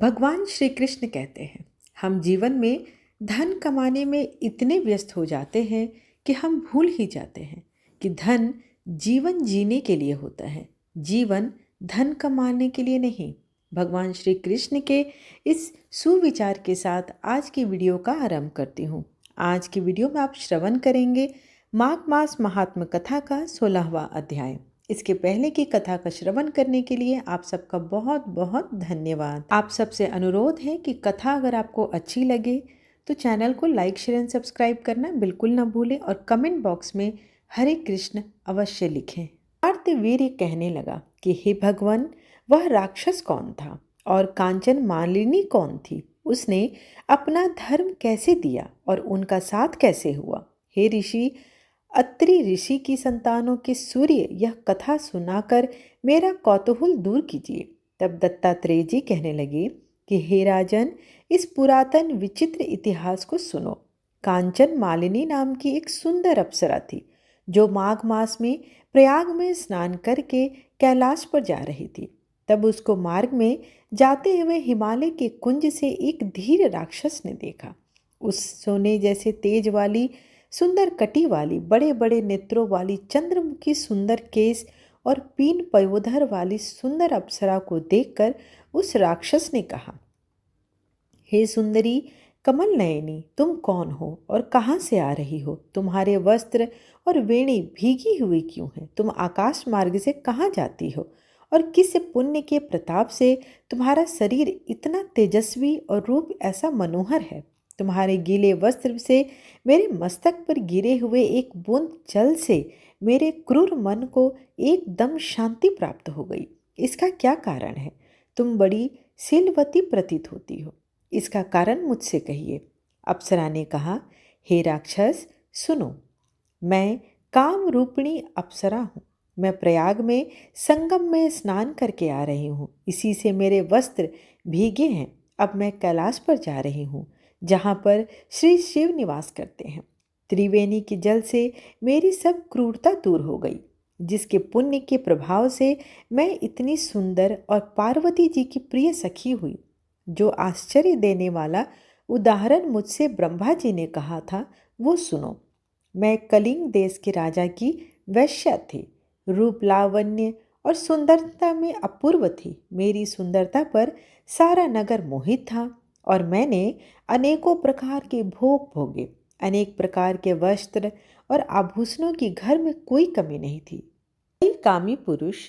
भगवान श्री कृष्ण कहते हैं, हम जीवन में धन कमाने में इतने व्यस्त हो जाते हैं कि हम भूल ही जाते हैं कि धन जीवन जीने के लिए होता है, जीवन धन कमाने के लिए नहीं। भगवान श्री कृष्ण के इस सुविचार के साथ आज की वीडियो का आरंभ करती हूँ। आज की वीडियो में आप श्रवण करेंगे माघ मास महात्म कथा का 16वां अध्याय। इसके पहले की कथा का श्रवण करने के लिए आप सबका बहुत बहुत धन्यवाद। आप सबसे अनुरोध है कि कथा अगर आपको अच्छी लगे तो चैनल को लाइक शेयर एंड सब्सक्राइब करना बिल्कुल ना भूलें और कमेंट बॉक्स में हरे कृष्ण अवश्य लिखें। कार्तवीर्य कहने लगा कि हे भगवान, वह राक्षस कौन था और कांचन मालिनी कौन थी? उसने अपना धर्म कैसे दिया और उनका साथ कैसे हुआ? हे ऋषि, अत्रि ऋषि की संतानों के सूर्य, यह कथा सुनाकर मेरा कौतूहल दूर कीजिए। तब दत्तात्रेय जी कहने लगे कि हे राजन, इस पुरातन विचित्र इतिहास को सुनो। कांचन मालिनी नाम की एक सुंदर अप्सरा थी जो माघ मास में प्रयाग में स्नान करके कैलाश पर जा रही थी। तब उसको मार्ग में जाते हुए हिमालय के कुंज से एक धीर राक्षस ने देखा। उस सोने जैसे तेज वाली, सुंदर कटी वाली, बड़े बड़े नेत्रों वाली, चंद्रमुखी सुंदर केस और पीन पयोधर वाली सुंदर अप्सरा को देखकर उस राक्षस ने कहा, हे सुंदरी कमल नयनी, तुम कौन हो और कहाँ से आ रही हो? तुम्हारे वस्त्र और वेणी भीगी हुई क्यों है? तुम आकाश मार्ग से कहाँ जाती हो और किस पुण्य के प्रताप से तुम्हारा शरीर इतना तेजस्वी और रूप ऐसा मनोहर है? तुम्हारे गीले वस्त्र से मेरे मस्तक पर गिरे हुए एक बूंद जल से मेरे क्रूर मन को एकदम शांति प्राप्त हो गई। इसका क्या कारण है? तुम बड़ी शीलवती प्रतीत होती हो, इसका कारण मुझसे कहिए। अप्सरा ने कहा, हे राक्षस सुनो, मैं काम रूपिणी अप्सरा हूँ। मैं प्रयाग में संगम में स्नान करके आ रही हूँ, इसी से मेरे वस्त्र भीगे हैं। अब मैं कैलाश पर जा रही हूँ जहाँ पर श्री शिव निवास करते हैं। त्रिवेणी के जल से मेरी सब क्रूरता दूर हो गई, जिसके पुण्य के प्रभाव से मैं इतनी सुंदर और पार्वती जी की प्रिय सखी हुई। जो आश्चर्य देने वाला उदाहरण मुझसे ब्रह्मा जी ने कहा था वो सुनो। मैं कलिंग देश के राजा की वैश्या थी, रूप लावण्य और सुंदरता में अपूर्व थी। मेरी सुंदरता पर सारा नगर मोहित था और मैंने अनेकों प्रकार के भोग भोगे। अनेक प्रकार के वस्त्र और आभूषणों की घर में कोई कमी नहीं थी। कई कामी पुरुष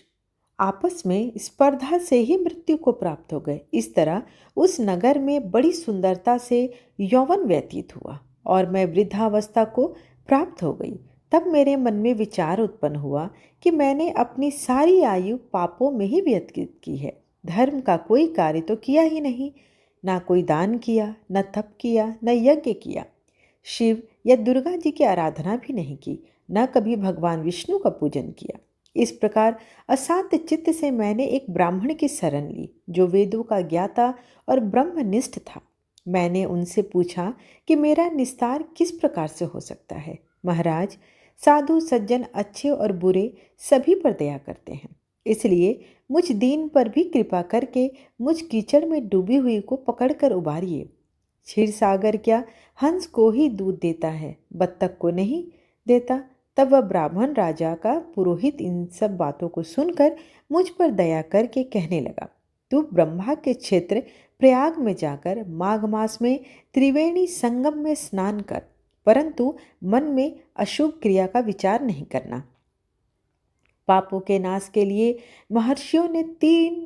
आपस में स्पर्धा से ही मृत्यु को प्राप्त हो गए। इस तरह उस नगर में बड़ी सुंदरता से यौवन व्यतीत हुआ और मैं वृद्धावस्था को प्राप्त हो गई। तब मेरे मन में विचार उत्पन्न हुआ कि मैंने अपनी सारी आयु पापों में ही व्यतीत की है। धर्म का कोई कार्य तो किया ही नहीं, ना कोई दान किया, न तप किया, न यज्ञ किया, शिव या दुर्गा जी की आराधना भी नहीं की, न कभी भगवान विष्णु का पूजन किया। इस प्रकार अशांत चित्त से मैंने एक ब्राह्मण की शरण ली जो वेदों का ज्ञाता और ब्रह्मनिष्ठ था। मैंने उनसे पूछा कि मेरा निस्तार किस प्रकार से हो सकता है। महाराज, साधु सज्जन अच्छे और बुरे सभी पर दया करते हैं, इसलिए मुझ दीन पर भी कृपा करके मुझ कीचड़ में डूबी हुई को पकड़कर उबारिए। क्षीर सागर क्या हंस को ही दूध देता है, बत्तख को नहीं देता? तब वह ब्राह्मण राजा का पुरोहित इन सब बातों को सुनकर मुझ पर दया करके कहने लगा, तू ब्रह्मा के क्षेत्र प्रयाग में जाकर माघ मास में त्रिवेणी संगम में स्नान कर, परंतु मन में अशुभ क्रिया का विचार नहीं करना। पापों के नाश के लिए महर्षियों ने 3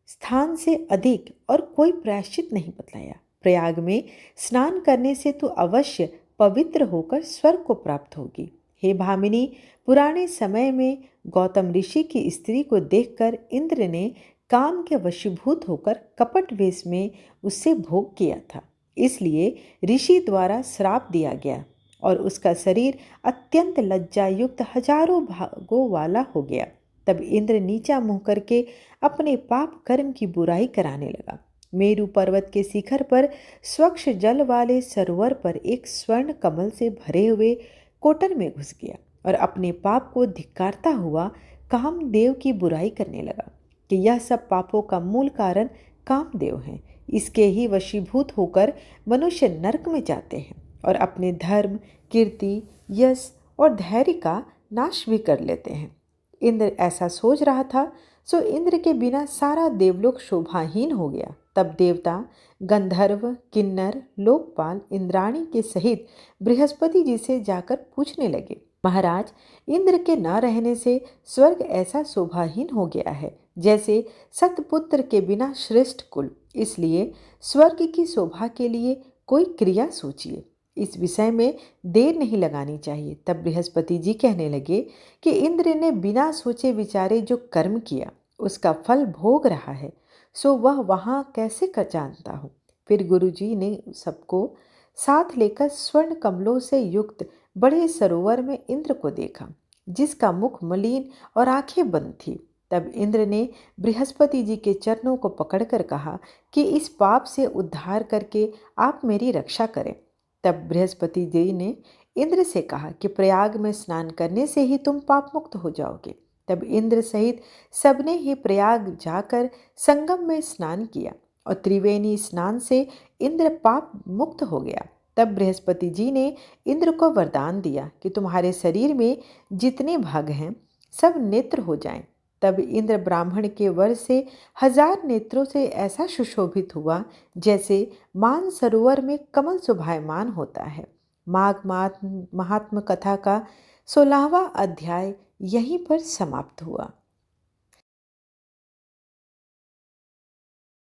स्थान से अधिक और कोई प्रायश्चित नहीं बतलाया। प्रयाग में स्नान करने से तो अवश्य पवित्र होकर स्वर्ग को प्राप्त होगी। हे भामिनी, पुराने समय में गौतम ऋषि की स्त्री को देखकर इंद्र ने काम के वशीभूत होकर कपट वेश में उससे भोग किया था, इसलिए ऋषि द्वारा श्राप दिया गया और उसका शरीर अत्यंत लज्जायुक्त हजारों भागों वाला हो गया। तब इंद्र नीचा मुंह करके अपने पाप कर्म की बुराई कराने लगा। मेरु पर्वत के शिखर पर स्वच्छ जल वाले सरोवर पर एक स्वर्ण कमल से भरे हुए कोटर में घुस गया और अपने पाप को धिक्कारता हुआ कामदेव की बुराई करने लगा कि यह सब पापों का मूल कारण कामदेव हैं। इसके ही वशीभूत होकर मनुष्य नरक में जाते हैं और अपने धर्म, कीर्ति, यश और धैर्य का नाश भी कर लेते हैं। इंद्र ऐसा सोच रहा था, सो इंद्र के बिना सारा देवलोक शोभाहीन हो गया। तब देवता, गंधर्व, किन्नर, लोकपाल, इंद्राणी के सहित बृहस्पति जी से जाकर पूछने लगे, महाराज, इंद्र के न रहने से स्वर्ग ऐसा शोभाहीन हो गया है जैसे सतपुत्र के बिना श्रेष्ठ कुल। इसलिए स्वर्ग की शोभा के लिए कोई क्रिया सोचिए। इस विषय में देर नहीं लगानी चाहिए। तब बृहस्पति जी कहने लगे कि इंद्र ने बिना सोचे विचारे जो कर्म किया उसका फल भोग रहा है, सो वह वहाँ कैसे कर जानता हूँ। फिर गुरु जी ने सबको साथ लेकर स्वर्ण कमलों से युक्त बड़े सरोवर में इंद्र को देखा, जिसका मुख मलिन और आंखें बंद थी। तब इंद्र ने बृहस्पति जी के चरणों को पकड़कर कहा कि इस पाप से उद्धार करके आप मेरी रक्षा करें। तब बृहस्पति जी ने इंद्र से कहा कि प्रयाग में स्नान करने से ही तुम पाप मुक्त हो जाओगे। तब इंद्र सहित सबने ही प्रयाग जाकर संगम में स्नान किया और त्रिवेणी स्नान से इंद्र पाप मुक्त हो गया। तब बृहस्पति जी ने इंद्र को वरदान दिया कि तुम्हारे शरीर में जितने भाग हैं सब नेत्र हो जाएं। तब इंद्र ब्राह्मण के वर से 1000 नेत्रों से ऐसा सुशोभित हुआ जैसे मान सरोवर में कमल शोभायमान होता है। माघ महात्म कथा का 16वां अध्याय यहीं पर समाप्त हुआ।